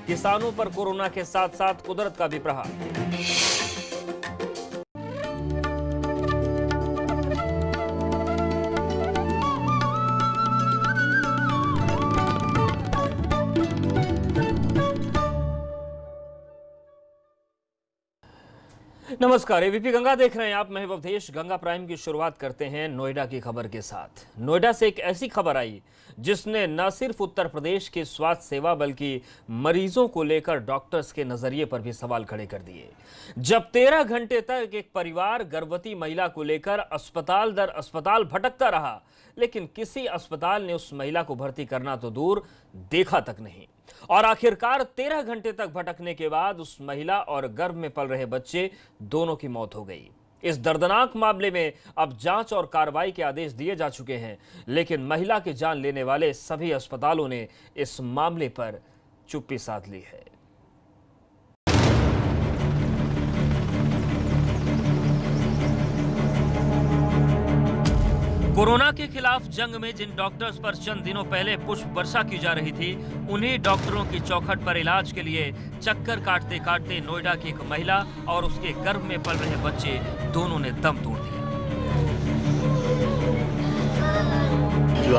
किसानों पर कोरोना के साथ साथ कुदरत का भी प्रहार। नमस्कार, एबीपी गंगा देख रहे हैं आप। मैं भवधेश। गंगा प्राइम की शुरुआत करते हैं नोएडा की खबर के साथ। नोएडा से एक ऐसी खबर आई जिसने न सिर्फ उत्तर प्रदेश की स्वास्थ्य सेवा बल्कि मरीजों को लेकर डॉक्टर्स के नजरिए पर भी सवाल खड़े कर दिए। जब 13 घंटे तक एक परिवार गर्भवती महिला को लेकर अस्पताल दर अस्पताल भटकता रहा, लेकिन किसी अस्पताल ने उस महिला को भर्ती करना तो दूर देखा तक नहीं। और आखिरकार 13 घंटे तक भटकने के बाद उस महिला और गर्भ में पल रहे बच्चे दोनों की मौत हो गई। इस दर्दनाक मामले में अब जांच और कार्रवाई के आदेश दिए जा चुके हैं, लेकिन महिला की जान लेने वाले सभी अस्पतालों ने इस मामले पर चुप्पी साध ली है। कोरोना के खिलाफ जंग में जिन डॉक्टर्स पर चंद दिनों पहले पुष्प वर्षा की जा रही थी, उन्हीं डॉक्टरों की चौखट पर इलाज के लिए चक्कर काटते काटते नोएडा की एक महिला और उसके गर्भ में पल रहे बच्चे दोनों ने दम तोड़ दिया।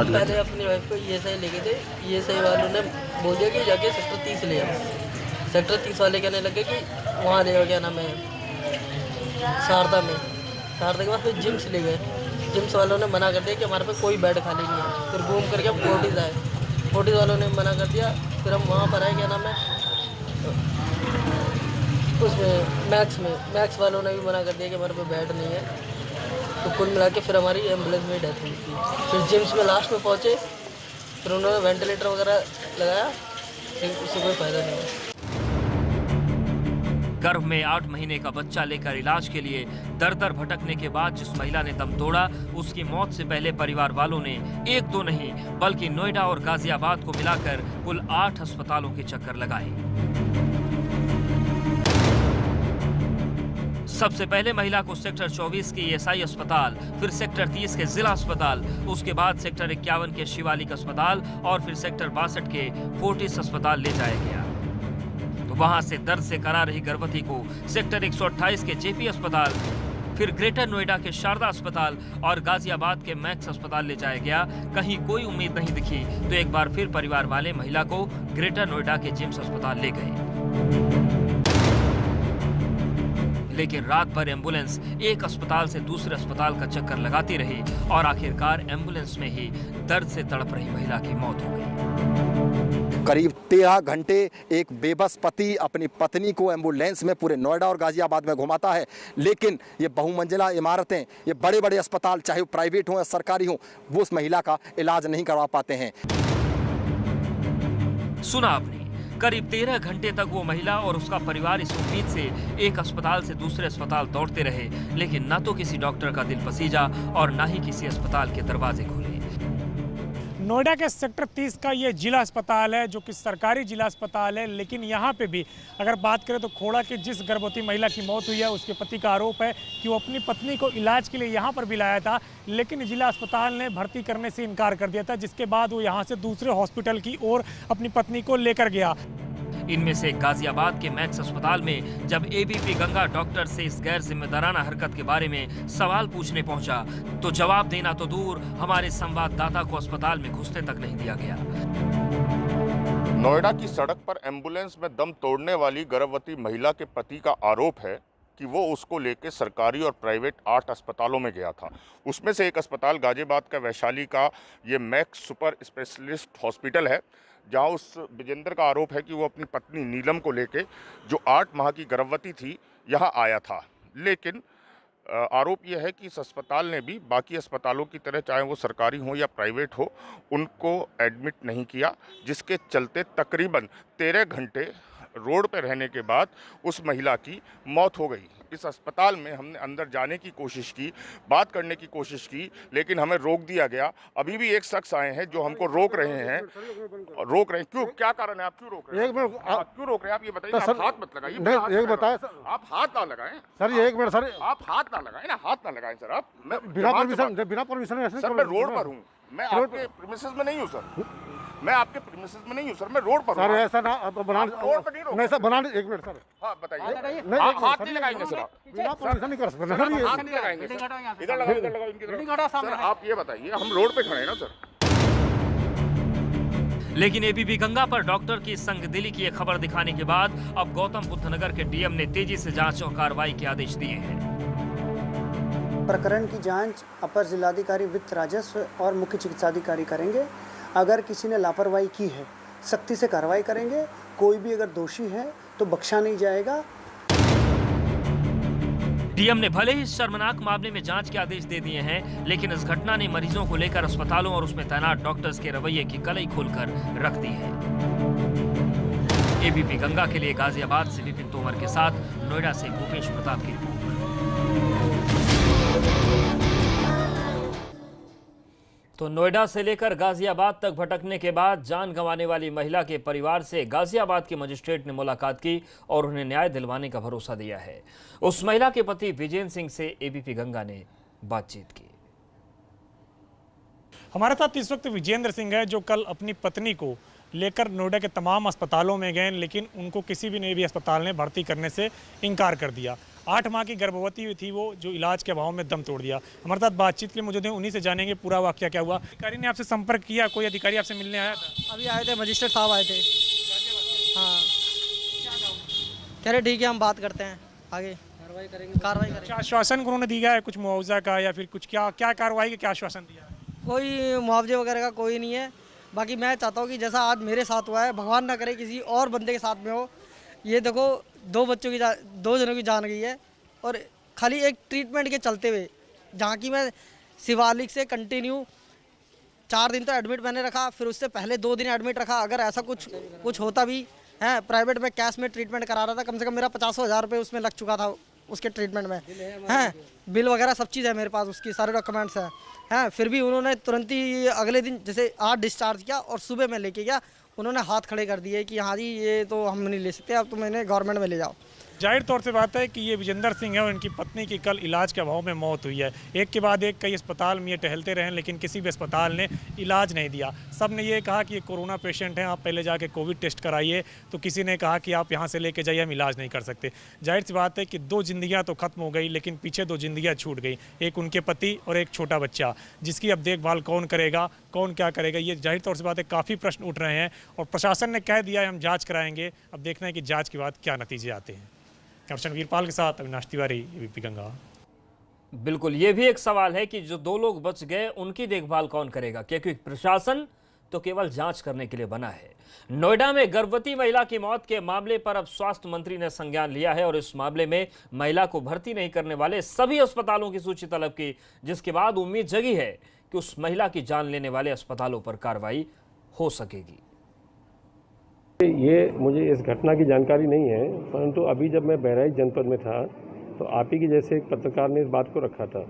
पहले अपनी वाइफ को ईएसआई लेके थे, ईएसआई वालों ने बोल दिया कि जाके सेक्टर 30 ले आओ। सेक्टर 30 वाले कहने लगे कि वहाँ ले आओ, क्या नाम है, शारदा में। शारदा के बाद फिर जिम्स ले गए। जिम्स वालों ने मना कर दिया कि हमारे पे कोई बेड खाली नहीं है। फिर घूम करके हम फोर्टिस आए, फोर्टिस वालों ने मना कर दिया। फिर हम वहाँ पर आए, क्या नाम है, उसमें मैक्स वालों ने भी मना कर दिया कि हमारे पे बेड नहीं है। तो कुल मिला के फिर हमारी एम्बुलेंस में डेथ हुई थी। फिर जिम्स में लास्ट में पहुँचे, फिर उन्होंने वेंटिलेटर वगैरह लगाया, लेकिन उससे कोई फ़ायदा नहीं हुआ। गर्भ में 8 महीने का बच्चा लेकर इलाज के लिए दर दर भटकने के बाद जिस महिला ने दम तोड़ा, उसकी मौत से पहले परिवार वालों ने एक दो नहीं बल्कि नोएडा और गाजियाबाद को मिलाकर कुल 8 अस्पतालों के चक्कर लगाए। सबसे पहले महिला को सेक्टर 24 के ईएसआई अस्पताल, फिर सेक्टर 30 के जिला अस्पताल, उसके बाद सेक्टर 51 के शिवालिक अस्पताल और फिर सेक्टर 62 के फोर्टिस अस्पताल ले जाया गया। वहां से दर्द से करा रही गर्भवती को सेक्टर 128 के जेपी अस्पताल, फिर ग्रेटर नोएडा के शारदा अस्पताल और गाजियाबाद के मैक्स अस्पताल ले जाया गया। कहीं कोई उम्मीद नहीं दिखी तो एक बार फिर परिवार वाले महिला को ग्रेटर नोएडा के जिम्स अस्पताल ले गए। लेकिन रात भर एम्बुलेंस एक अस्पताल से दूसरे अस्पताल का चक्कर लगाती रही और आखिरकार एम्बुलेंस में ही दर्द से तड़प रही महिला की मौत हो गई। करीब 13 घंटे एक बेबस पति अपनी पत्नी को एम्बुलेंस में पूरे नोएडा और गाजियाबाद में घुमाता है, लेकिन ये बहुमंजिला इमारतें, ये बड़े बड़े अस्पताल, चाहे वो प्राइवेट हो या सरकारी हो, वो उस महिला का इलाज नहीं करवा पाते हैं। सुना आपने, करीब 13 घंटे तक वो महिला और उसका परिवार इस उम्मीद से एक अस्पताल से दूसरे अस्पताल दौड़ते रहे, लेकिन न तो किसी डॉक्टर का दिल पसीजा और न ही किसी अस्पताल के दरवाजे खुले। नोएडा के सेक्टर 30 का ये जिला अस्पताल है, जो कि सरकारी जिला अस्पताल है, लेकिन यहाँ पे भी अगर बात करें तो खोड़ा की जिस गर्भवती महिला की मौत हुई है, उसके पति का आरोप है कि वो अपनी पत्नी को इलाज के लिए यहाँ पर भी लाया था, लेकिन जिला अस्पताल ने भर्ती करने से इनकार कर दिया था, जिसके बाद वो यहाँ से दूसरे हॉस्पिटल की ओर अपनी पत्नी को लेकर गया। इनमें से गाजियाबाद के मैक्स अस्पताल में जब एबीपी गंगा डॉक्टर से इस गैर जिम्मेदाराना हरकत के बारे में सवाल पूछने पहुंचा, तो जवाब देना तो दूर, हमारे संवाददाता को अस्पताल में घुसने तक नहीं दिया गया। नोएडा की सड़क पर एम्बुलेंस में दम तोड़ने वाली गर्भवती महिला के पति का आरोप है कि वो उसको लेके सरकारी और प्राइवेट 8 अस्पतालों में गया था। उसमें से एक अस्पताल गाजियाबाद का वैशाली का ये मैक्स सुपर स्पेशलिस्ट हॉस्पिटल है, जहां उस विजेंद्र का आरोप है कि वो अपनी पत्नी नीलम को लेके, जो 8 माह की गर्भवती थी, यहां आया था। लेकिन आरोप यह है कि इस अस्पताल ने भी बाकी अस्पतालों की तरह, चाहे वो सरकारी हो या प्राइवेट हो, उनको एडमिट नहीं किया, जिसके चलते तकरीबन 13 घंटे रोड पर रहने के बाद उस महिला की मौत हो गई। इस अस्पताल में हमने अंदर जाने की कोशिश की, बात करने की कोशिश की, लेकिन हमें रोक दिया गया। अभी भी एक शख्स आए हैं जो हमको रोक रहे हैं। क्यों, क्या कारण है, आप क्यों रोक रहे हैं? क्यों रोक रहे हैं आप ये बताइए। आप हाथ मत लगाइए, एक बताए, आप हाथ ना लगाएं सर। ये 1 मिनट सर, आप हाथ ना लगाएं ना, हाथ ना लगाएं सर। आप बिना परमिशन सर, मैं रोड पर हूँ, मैं आपके प्रीमिसेस में नहीं हूँ सर। मैं आपके प्रीमिसेस में नहीं हूँ सर, मैं रोड पर सर हूँ। ऐसा ना बना रोड पर नहीं रोक। नहीं सर बना एक मिनट सर हाँ बताइए। नहीं हाथ नहीं लगाएंगे सर आप। बिना परमिशन नहीं कर सकते सर ये हाथ नहीं लगाएंगे सर। इधर लगाओ, इधर लगाओ इनकी तरफ। सर आप ये बताइए, हम रोड पे खड़े हैं ना सर। लेकिन एबीपी गंगा पर डॉक्टर की संगदिली की एक खबर दिखाने के बाद अब गौतम बुद्ध नगर के डीएम ने तेजी से जांच और कार्रवाई के आदेश दिए हैं। प्रकरण की जांच अपर जिलाधिकारी वित्त राजस्व और मुख्य चिकित्साधिकारी करेंगे। अगर किसी ने लापरवाही की है सख्ती से कार्रवाई करेंगे। कोई भी अगर दोषी है तो बख्शा नहीं जाएगा। डीएम ने भले ही इस शर्मनाक मामले में जांच के आदेश दे दिए हैं, लेकिन इस घटना ने मरीजों को लेकर अस्पतालों और उसमें तैनात डॉक्टर्स के रवैये की कलई खोलकर रख दी है। एबीपी गंगा के लिए गाजियाबाद से विपिन तोमर के साथ नोएडा से भूपेश प्रताप की रिपोर्ट। तो नोएडा से लेकर गाजियाबाद तक भटकने के बाद जान गंवाने वाली महिला के परिवार से गाजियाबाद के मजिस्ट्रेट ने मुलाकात की और उन्हें न्याय दिलवाने का भरोसा दिया है। उस महिला के पति विजेंद्र सिंह से एबीपी गंगा ने बातचीत की। हमारे साथ इस वक्त विजेंद्र सिंह है जो कल अपनी पत्नी को लेकर नोएडा के तमाम अस्पतालों में गए, लेकिन उनको किसी भी अस्पताल ने भर्ती करने से इनकार कर दिया। 8 माह की गर्भवती थी वो, जो इलाज के अभाव में दम तोड़ दिया। हमारे साथ बातचीत के लिए मौजूद हैं, उन्हीं से जानेंगे पूरा वाकया क्या हुआ। अधिकारी ने आपसे संपर्क किया? कोई अधिकारी आपसे मिलने आया था? अभी आए थे, मजिस्ट्रेट साहब आए थे। हाँ, कह रहे ठीक है हम बात करते हैं, आगे कार्रवाई करेंगे। आश्वासन उन्होंने दिया है कुछ मुआवजा का या फिर कुछ क्या क्या कार्रवाई का क्या आश्वासन दिया है? कोई मुआवजे वगैरह का कोई नहीं है। बाकी मैं चाहता हूँ कि जैसा आज मेरे साथ हुआ है, भगवान ना करे किसी और बंदे के साथ में हो। ये देखो 2 जनों की जान गई है और खाली एक ट्रीटमेंट के चलते हुए, जहाँ की मैं शिवालिक से कंटिन्यू 4 दिन तो एडमिट मैंने रखा, फिर उससे पहले 2 दिन एडमिट रखा। अगर ऐसा कुछ होता भी है, प्राइवेट में कैश में ट्रीटमेंट करा रहा था, कम से कम मेरा 50,000 रुपये उसमें लग चुका था उसके ट्रीटमेंट में। हैं बिल वगैरह सब चीज़ है मेरे पास, उसकी सारे डॉक्यूमेंट्स हैं। फिर भी उन्होंने तुरंत ही अगले दिन जैसे आज डिस्चार्ज किया और सुबह मैं लेके गया, उन्होंने हाथ खड़े कर दिए कि हाँ जी ये तो हम नहीं ले सकते, अब तो मैंने गवर्नमेंट में ले जाओ। जाहिर तौर से बात है कि ये विजेंद्र सिंह है और इनकी पत्नी की कल इलाज के अभाव में मौत हुई है। एक के बाद एक कई अस्पताल में ये टहलते रहे, लेकिन किसी भी अस्पताल ने इलाज नहीं दिया। सब ने ये कहा कि ये कोरोना पेशेंट हैं, आप पहले जाके कोविड टेस्ट कराइए, तो किसी ने कहा कि आप यहाँ से लेके जाइए, हम इलाज नहीं कर सकते। जाहिर सी बात है कि 2 जिंदगियाँ तो खत्म हो गई, लेकिन पीछे 2 जिंदगियाँ छूट गई। एक उनके पति और एक छोटा बच्चा, जिसकी अब देखभाल कौन करेगा, कौन क्या करेगा, ये जाहिर तौर से बात है काफ़ी प्रश्न उठ रहे हैं। और प्रशासन ने कह दिया है हम जाँच कराएंगे, अब देखना है कि जाँच के बाद क्या नतीजे आते हैं। कैप्टन वीरपाल के साथ अविनाश तिवारी, एबीपी गंगा। बिल्कुल, ये भी एक सवाल है कि जो 2 लोग बच गए उनकी देखभाल कौन करेगा, क्योंकि प्रशासन तो केवल जांच करने के लिए बना है। नोएडा में गर्भवती महिला की मौत के मामले पर अब स्वास्थ्य मंत्री ने संज्ञान लिया है और इस मामले में महिला को भर्ती नहीं करने वाले सभी अस्पतालों की सूची तलब की, जिसके बाद उम्मीद जगी है कि उस महिला की जान लेने वाले अस्पतालों पर कार्रवाई हो सकेगी। ये मुझे इस घटना की जानकारी नहीं है, परंतु अभी जब मैं बहराइच जनपद में था तो आप ही की जैसे एक पत्रकार ने इस बात को रखा था,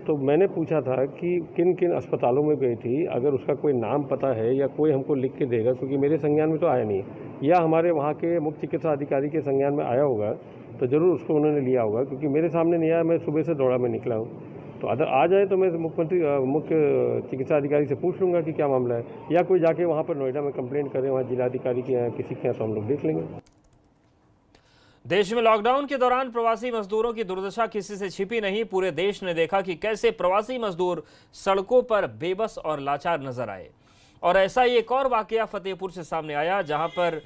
तो मैंने पूछा था कि किन किन अस्पतालों में गई थी, अगर उसका कोई नाम पता है या कोई हमको लिख के देगा, क्योंकि मेरे संज्ञान में तो आया नहीं, या हमारे वहाँ के मुख्य चिकित्सा अधिकारी के संज्ञान में आया होगा तो ज़रूर उसको उन्होंने लिया होगा, क्योंकि मेरे सामने नहीं आया। मैं सुबह से दौड़ा में निकला हूँ, तो अगर आ जाए तो मैं मुख्य चिकित्सा अधिकारी से पूछ लूँगा कि क्या मामला है, या कोई जाके वहाँ पर नोएडा में कंप्लेंट करें, वहाँ जिलाधिकारी के यहाँ किसी के यहाँ, तो हम लोग देख लेंगे। देश में लॉकडाउन के दौरान प्रवासी मजदूरों की दुर्दशा किसी से छिपी नहीं। पूरे देश ने देखा कि कैसे प्रवासी मजदूर सड़कों पर बेबस और लाचार नजर आए। और ऐसा ही एक और वाकया फतेहपुर से सामने आया, जहां पर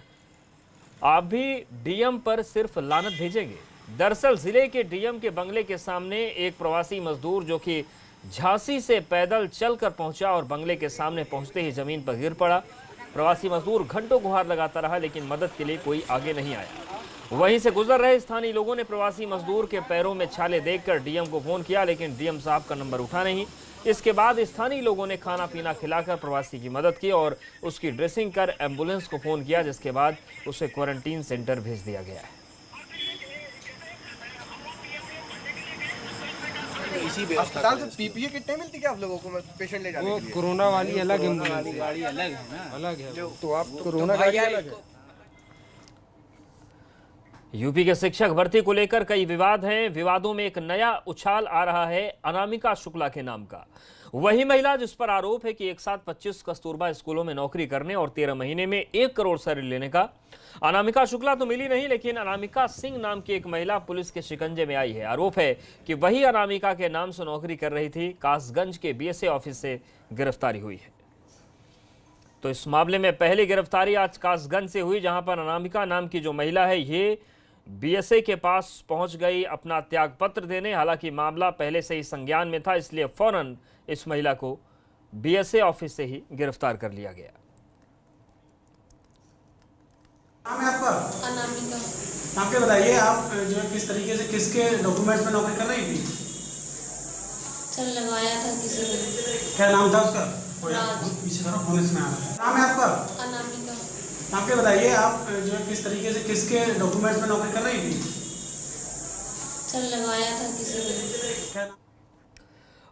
आप भी डीएम पर सिर्फ लानत भेजेंगे। दरअसल जिले के डीएम के बंगले के सामने एक प्रवासी मजदूर जो कि झांसी से पैदल चलकर पहुंचा और बंगले के सामने पहुंचते ही जमीन पर गिर पड़ा। प्रवासी मजदूर घंटों गुहार लगाता रहा, लेकिन मदद के लिए कोई आगे नहीं आया। वहीं से गुजर रहे स्थानीय लोगों ने प्रवासी मजदूर के पैरों में छाले देखकर डीएम को फोन किया, लेकिन डीएम साहब का नंबर उठा नहीं। इसके बाद स्थानीय लोगों ने खाना पीना खिलाकर प्रवासी की मदद की और उसकी ड्रेसिंग कर एम्बुलेंस को फोन किया, जिसके बाद उसे क्वारंटीन सेंटर भेज दिया गया है। अस्पताल से पीपीई किट नहीं मिलती क्या आप लोगों को पेशेंट ले जाने के लिए? कोरोना वाली अलग है, गाड़ी अलग है ना, अलग है। तो आप कोरोना गाड़ी अलग है। यूपी के शिक्षक भर्ती को लेकर कई विवाद हैं। विवादों में एक नया उछाल आ रहा है अनामिका शुक्ला के नाम का। वही महिला जिस पर आरोप है कि एक साथ 25 कस्तूरबा स्कूलों में नौकरी करने और 13 महीने में 1 करोड़ सैलरी लेने का। अनामिका शुक्ला तो मिली नहीं, लेकिन अनामिका सिंह नाम की एक महिला पुलिस के शिकंजे में आई है। आरोप है कि वही अनामिका के नाम से नौकरी कर रही थी। कासगंज के बीएसए ऑफिस से गिरफ्तारी हुई है। तो इस मामले में पहली गिरफ्तारी आज कासगंज से हुई, जहां पर अनामिका नाम की जो महिला है ये बीएसए के पास पहुंच गई अपना त्याग पत्र देने। हालांकि मामला पहले से ही संज्ञान में था, इसलिए फौरन इस महिला को बीएसए ऑफिस से ही गिरफ्तार कर लिया गया। नाम है आपका? अनामिका। नाम के बताइए, आप जो है किस तरीके से किसके डॉक्यूमेंट्स में नौकरी कर रही थी? चल लगाया था किसी ने। क्या नाम था उसका? पीछे करो, फोन इसमें आ रहा है। नाम है आपका? अनामिका। नाम के बताइए, आप जो है किस तरीके से किसके डॉक्यूमेंट्स में नौकरी कर रही थी? चल लगाया था किसी ने।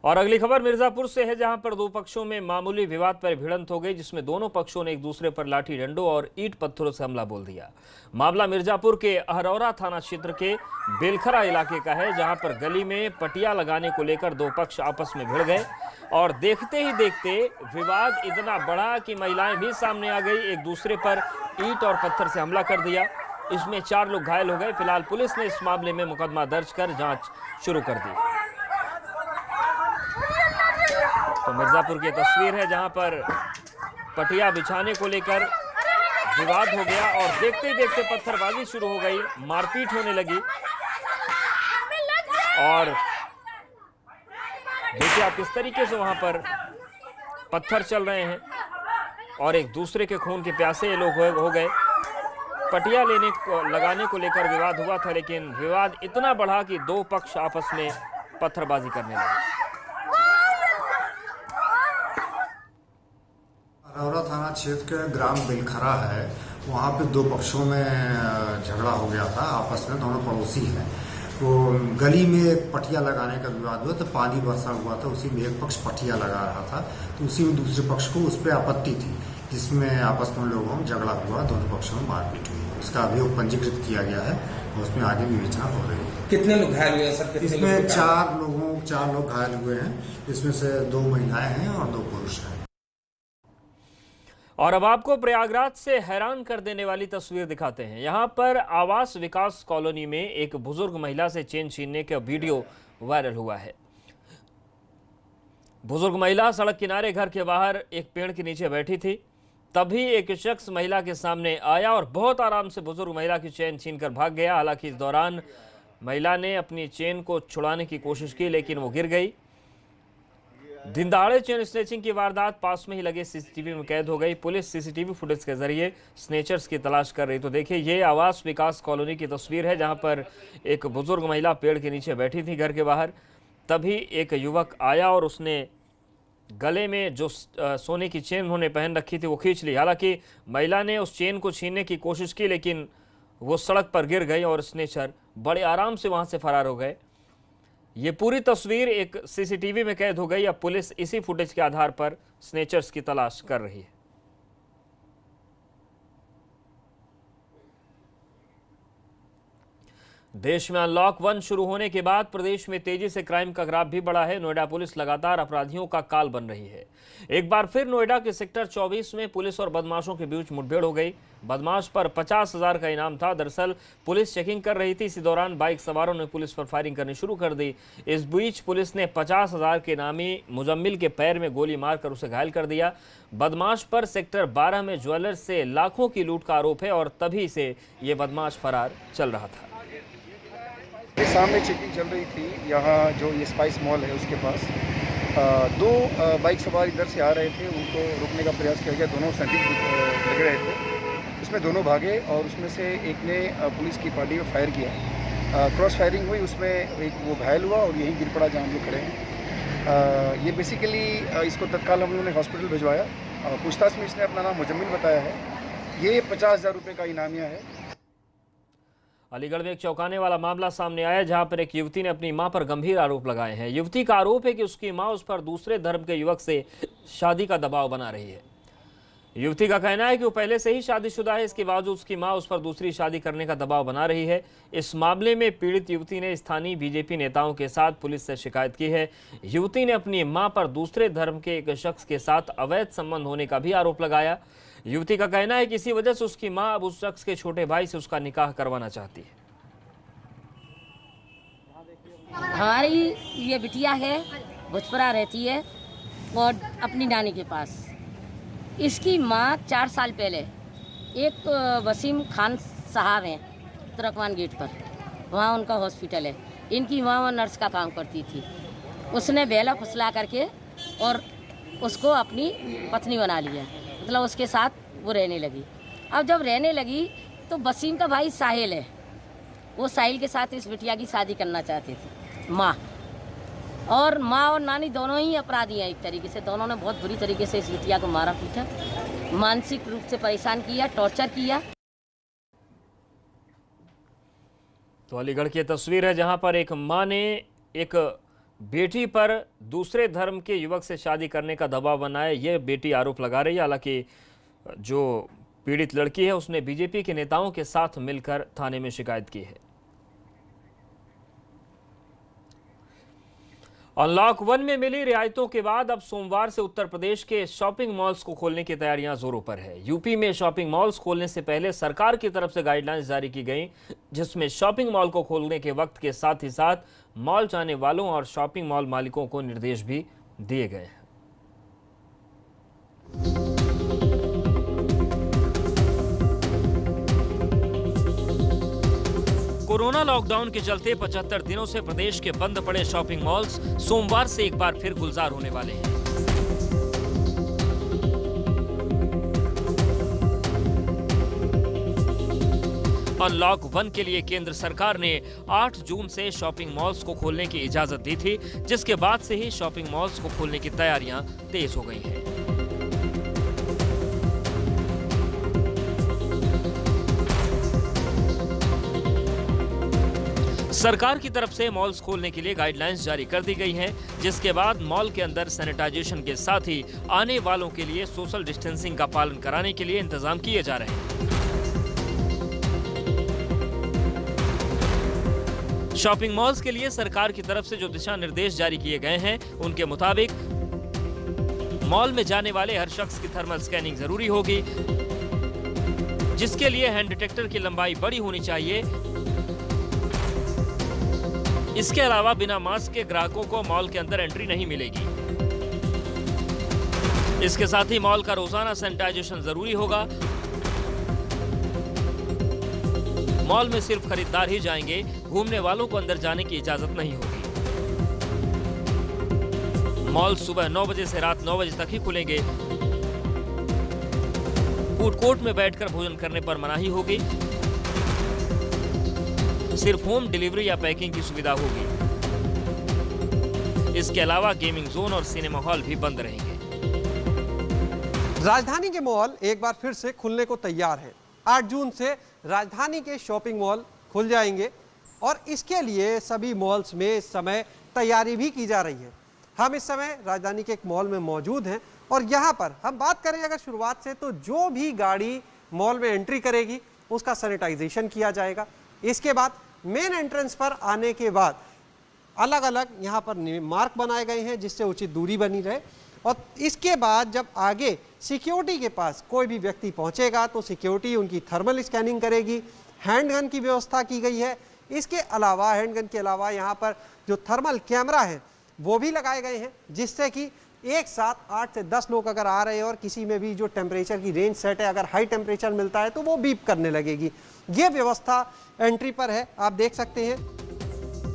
और अगली खबर मिर्जापुर से है, जहां पर दो पक्षों में मामूली विवाद पर भिड़ंत हो गई, जिसमें दोनों पक्षों ने एक दूसरे पर लाठी डंडों और ईंट पत्थरों से हमला बोल दिया। मामला मिर्जापुर के अहरौरा थाना क्षेत्र के बेलखरा इलाके का है, जहां पर गली में पटिया लगाने को लेकर दो पक्ष आपस में भिड़ गए और देखते ही देखते विवाद इतना बढ़ा कि महिलाएं भी सामने आ गई, एक दूसरे पर ईंट और पत्थर से हमला कर दिया। इसमें 4 लोग घायल हो गए। फिलहाल पुलिस ने इस मामले में मुकदमा दर्ज कर जांच शुरू कर दी। तो मिर्जापुर की तस्वीर है, जहां पर पटिया बिछाने को लेकर विवाद हो गया और देखते ही देखते पत्थरबाजी शुरू हो गई, मारपीट होने लगी। और देखिए आप किस तरीके से वहां पर पत्थर चल रहे हैं और एक दूसरे के खून के प्यासे ये लोग हो गए। पटिया लगाने को लेकर विवाद हुआ था, लेकिन विवाद इतना बढ़ा कि दो पक्ष आपस में पत्थरबाजी करने लगे। अहरौरा थाना क्षेत्र के ग्राम बेलखरा है, वहाँ पे दो पक्षों में झगड़ा हो गया था आपस में, दोनों पड़ोसी हैं। तो गली में पटिया लगाने का विवाद हुआ, तो पानी बरसा हुआ था, उसी में एक पक्ष पटिया लगा रहा था, तो उसी में दूसरे पक्ष को उस पर आपत्ति थी, जिसमें आपस में लोगों में झगड़ा हुआ, दोनों पक्षों में मारपीट हुई। उसका अभियोग पंजीकृत किया गया है और उसमें आगे विवेचना हो रही है। कितने लोग घायल हुए सर? इसमें 4 लोग घायल हुए हैं, इसमें से 2 महिलाएं हैं और 2 पुरुष हैं। और अब आपको प्रयागराज से हैरान कर देने वाली तस्वीर दिखाते हैं। यहां पर आवास विकास कॉलोनी में एक बुजुर्ग महिला से चेन छीनने का वीडियो वायरल हुआ है। बुजुर्ग महिला सड़क किनारे घर के बाहर एक पेड़ के नीचे बैठी थी, तभी एक शख्स महिला के सामने आया और बहुत आराम से बुजुर्ग महिला की चेन छीनकर भाग गया। हालांकि इस दौरान महिला ने अपनी चेन को छुड़ाने की कोशिश की, लेकिन वो गिर गई। दिन दहाड़े चेन स्नेचिंग की वारदात पास में ही लगे सीसीटीवी में कैद हो गई। पुलिस सीसीटीवी फुटेज के जरिए स्नेचर्स की तलाश कर रही। तो देखिए ये आवास विकास कॉलोनी की तस्वीर है, जहां पर एक बुजुर्ग महिला पेड़ के नीचे बैठी थी घर के बाहर। तभी एक युवक आया और उसने गले में जो सोने की चेन उन्होंने पहन रखी थी वो खींच ली। हालांकि महिला ने उस चेन को छीनने की कोशिश की, लेकिन वो सड़क पर गिर गई और स्नेचर बड़े आराम से वहां से फरार हो गए। ये पूरी तस्वीर एक सीसीटीवी में कैद हो गई। अब पुलिस इसी फुटेज के आधार पर स्नेचर्स की तलाश कर रही है। देश में अनलॉक 1 शुरू होने के बाद प्रदेश में तेजी से क्राइम का ग्राफ भी बढ़ा है। नोएडा पुलिस लगातार अपराधियों का काल बन रही है। एक बार फिर नोएडा के सेक्टर 24 में पुलिस और बदमाशों के बीच मुठभेड़ हो गई। बदमाश पर 50,000 का इनाम था। दरअसल पुलिस चेकिंग कर रही थी, इसी दौरान बाइक सवारों ने पुलिस पर फायरिंग करनी शुरू कर दी। इस बीच पुलिस ने 50,000 के इनामी मुजम्मिल के पैर में गोली मारकर उसे घायल कर दिया। बदमाश पर सेक्टर 12 में ज्वेलर्स से लाखों की लूट का आरोप है और तभी से ये बदमाश फरार चल रहा था। सामने चेकिंग चल रही थी, यहाँ जो ये स्पाइस मॉल है उसके पास 2 बाइक सवार इधर से आ रहे थे, उनको रोकने का प्रयास किया गया। दोनों सेंटिंग लग रहे थे, उसमें दोनों भागे और उसमें से एक ने पुलिस की पार्टी में फायर किया। क्रॉस फायरिंग हुई, उसमें एक वो घायल हुआ और यहीं गिर पड़ा जहाँ हम लोग खड़े हैं। ये बेसिकली इसको तत्काल हम लोगों ने हॉस्पिटल भिजवाया। पूछताछ में इसने अपना नाम मुजम्मिल बताया है। ये 50,000 रुपये का इनामिया है। अलीगढ़ में एक चौंकाने वाला मामला सामने आया, जहां पर एक युवती ने अपनी मां पर गंभीर आरोप लगाए हैं। युवती का आरोप है कि उसकी मां उस पर दूसरे धर्म के युवक से शादी का दबाव बना रही है। युवती का कहना है कि वो पहले से ही शादीशुदा है, इसके बावजूद उसकी मां उस पर दूसरी शादी करने का दबाव बना रही है। इस मामले में पीड़ित युवती ने स्थानीय बीजेपी नेताओं के साथ पुलिस से शिकायत की है। युवती ने अपनी मां पर दूसरे धर्म के एक शख्स के साथ अवैध संबंध होने का भी आरोप लगाया। युवती का कहना है कि इसी वजह से उसकी मां अब उस शख्स के छोटे भाई से उसका निकाह करवाना चाहती है। हमारी ये बिटिया है, भोजपुरा रहती है और अपनी नानी के पास। इसकी माँ 4 साल पहले एक वसीम खान साहब हैं तुर्कमान गेट पर, वहाँ उनका हॉस्पिटल है। इनकी माँ वहाँ नर्स का काम करती थी। उसने बेला फुसला करके और उसको अपनी पत्नी बना लिया, मतलब उसके साथ वो रहने लगी। अब जब रहने लगी तो वसीम का भाई साहिल है, वो साहिल के साथ इस बिटिया की शादी करना चाहते थे। माँ और नानी दोनों ही अपराधी हैं एक तरीके से। दोनों ने बहुत बुरी तरीके से इस बिटिया को मारा पीटा, मानसिक रूप से परेशान किया, टॉर्चर किया। तो अलीगढ़ की तस्वीर है जहां पर एक मां ने एक बेटी पर दूसरे धर्म के युवक से शादी करने का दबाव बनाया। ये बेटी आरोप लगा रही है। हालांकि जो पीड़ित लड़की है उसने बीजेपी के नेताओं के साथ मिलकर थाने में शिकायत की है। अनलॉक 1 में मिली रियायतों के बाद अब सोमवार से उत्तर प्रदेश के शॉपिंग मॉल्स को खोलने की तैयारियां जोरों पर है। यूपी में शॉपिंग मॉल्स खोलने से पहले सरकार की तरफ से गाइडलाइंस जारी की गई, जिसमें शॉपिंग मॉल को खोलने के वक्त के साथ ही साथ मॉल जाने वालों और शॉपिंग मॉल मालिकों को निर्देश भी दिए गए हैं। कोरोना लॉकडाउन के चलते 75 दिनों से प्रदेश के बंद पड़े शॉपिंग मॉल्स सोमवार से एक बार फिर गुलजार होने वाले हैं। अनलॉक 1 के लिए केंद्र सरकार ने 8 जून से शॉपिंग मॉल्स को खोलने की इजाजत दी थी, जिसके बाद से ही शॉपिंग मॉल्स को खोलने की तैयारियां तेज हो गई हैं। सरकार की तरफ से मॉल्स खोलने के लिए गाइडलाइंस जारी कर दी गई हैं, जिसके बाद मॉल के अंदर सैनिटाइजेशन के साथ ही आने वालों के लिए सोशल डिस्टेंसिंग का पालन कराने के लिए इंतजाम किए जा रहे हैं। शॉपिंग मॉल्स के लिए सरकार की तरफ से जो दिशा निर्देश जारी किए गए हैं, उनके मुताबिक मॉल में जाने वाले हर शख्स की थर्मल स्कैनिंग जरूरी होगी, जिसके लिए हैंड डिटेक्टर की लंबाई बड़ी होनी चाहिए। इसके अलावा बिना मास्क के ग्राहकों को मॉल के अंदर एंट्री नहीं मिलेगी। इसके साथ ही मॉल का रोजाना सैनिटाइजेशन जरूरी होगा। मॉल में सिर्फ खरीदार ही जाएंगे, घूमने वालों को अंदर जाने की इजाजत नहीं होगी। मॉल सुबह 9 बजे से रात 9 बजे तक ही खुलेंगे। फूड कोर्ट में बैठकर भोजन करने पर मनाही होगी। सिर्फ होम डिलीवरी या पैकिंग की सुविधा होगी। इसके अलावा गेमिंग जोन और सिनेमा हॉल भी बंद रहेंगे। राजधानी के मॉल एक बार फिर से खुलने को तैयार हैं। 8 जून से राजधानी के शॉपिंग मॉल खुल जाएंगे और इसके लिए सभी मॉल्स में इस समय तैयारी भी की जा रही है। हम इस समय राजधानी के एक मॉल में मौजूद हैं और यहाँ पर हम बात करें अगर शुरुआत से, तो जो भी गाड़ी मॉल में एंट्री करेगी उसका सैनिटाइजेशन किया जाएगा। इसके बाद मेन एंट्रेंस पर आने के बाद अलग अलग यहाँ पर मार्क बनाए गए हैं जिससे उचित दूरी बनी रहे। और इसके बाद जब आगे सिक्योरिटी के पास कोई भी व्यक्ति पहुँचेगा तो सिक्योरिटी उनकी थर्मल स्कैनिंग करेगी। हैंडगन की व्यवस्था की गई है। इसके अलावा हैंडगन के अलावा यहाँ पर जो थर्मल कैमरा है वो भी लगाए गए हैं, जिससे कि एक साथ 8 से 10 लोग अगर आ रहे हैं और किसी में भी जो टेम्परेचर की रेंज सेट है, अगर हाई टेम्परेचर मिलता है तो वो बीप करने लगेगी। ये व्यवस्था एंट्री पर है, आप देख सकते हैं।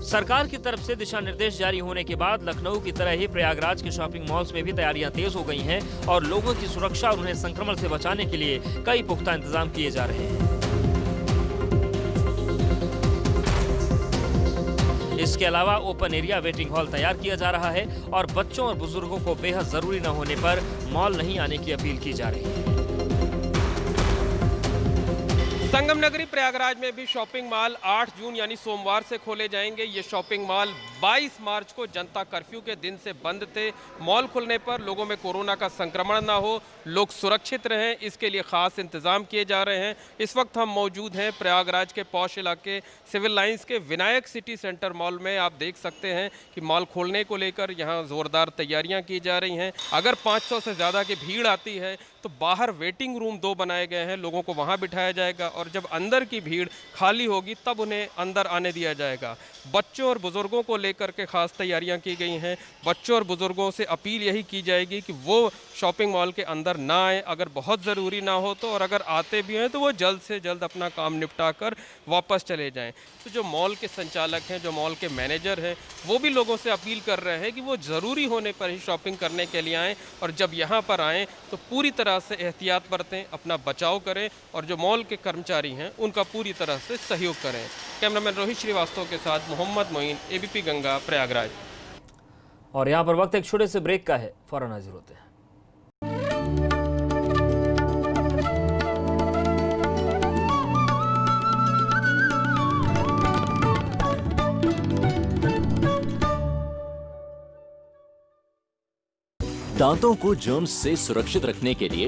सरकार की तरफ से दिशा निर्देश जारी होने के बाद लखनऊ की तरह ही प्रयागराज के शॉपिंग मॉल्स में भी तैयारियां तेज हो गई हैं और लोगों की सुरक्षा और उन्हें संक्रमण से बचाने के लिए कई पुख्ता इंतजाम किए जा रहे हैं। इसके अलावा ओपन एरिया वेटिंग हॉल तैयार किया जा रहा है और बच्चों और बुजुर्गों को बेहद जरूरी न होने पर मॉल नहीं आने की अपील की जा रही है। संगम नगरी प्रयागराज में भी शॉपिंग मॉल 8 जून यानी सोमवार से खोले जाएंगे। ये शॉपिंग मॉल 22 मार्च को जनता कर्फ्यू के दिन से बंद थे। मॉल खुलने पर लोगों में कोरोना का संक्रमण ना हो, लोग सुरक्षित रहें, इसके लिए खास इंतजाम किए जा रहे हैं। इस वक्त हम मौजूद हैं प्रयागराज के पॉश इलाके सिविल लाइंस के विनायक सिटी सेंटर मॉल में। आप देख सकते हैं कि मॉल खोलने को लेकर यहाँ जोरदार तैयारियाँ की जा रही हैं। अगर 500 से ज़्यादा की भीड़ आती है तो बाहर वेटिंग रूम 2 बनाए गए हैं, लोगों को वहाँ बिठाया जाएगा और जब अंदर की भीड़ खाली होगी तब उन्हें अंदर आने दिया जाएगा। बच्चों और बुजुर्गों को लेकर के खास तैयारियां की गई हैं। बच्चों और बुजुर्गों से अपील यही की जाएगी कि वो शॉपिंग मॉल के अंदर ना आए, अगर बहुत ज़रूरी ना हो तो, और अगर आते भी हैं तो वो जल्द से जल्द अपना काम निपटा कर वापस चले जाएं। तो जो मॉल के संचालक हैं, जो मॉल के मैनेजर हैं, वो भी लोगों से अपील कर रहे हैं कि वो ज़रूरी होने पर ही शॉपिंग करने के लिए आएँ और जब यहाँ पर आएँ तो पूरी तरह से एहतियात बरतें, अपना बचाव करें और जो मॉल के कर्मचारी हैं उनका पूरी तरह से सहयोग करें। कैमरामैन रोहित श्रीवास्तव के साथ मोहम्मद मोइन, एबीपी गंगा, प्रयागराज। और यहाँ पर वक्त एक छोटे से ब्रेक का है, फौरन हाजिर होते हैं। दांतों को जर्म्स से सुरक्षित रखने के लिए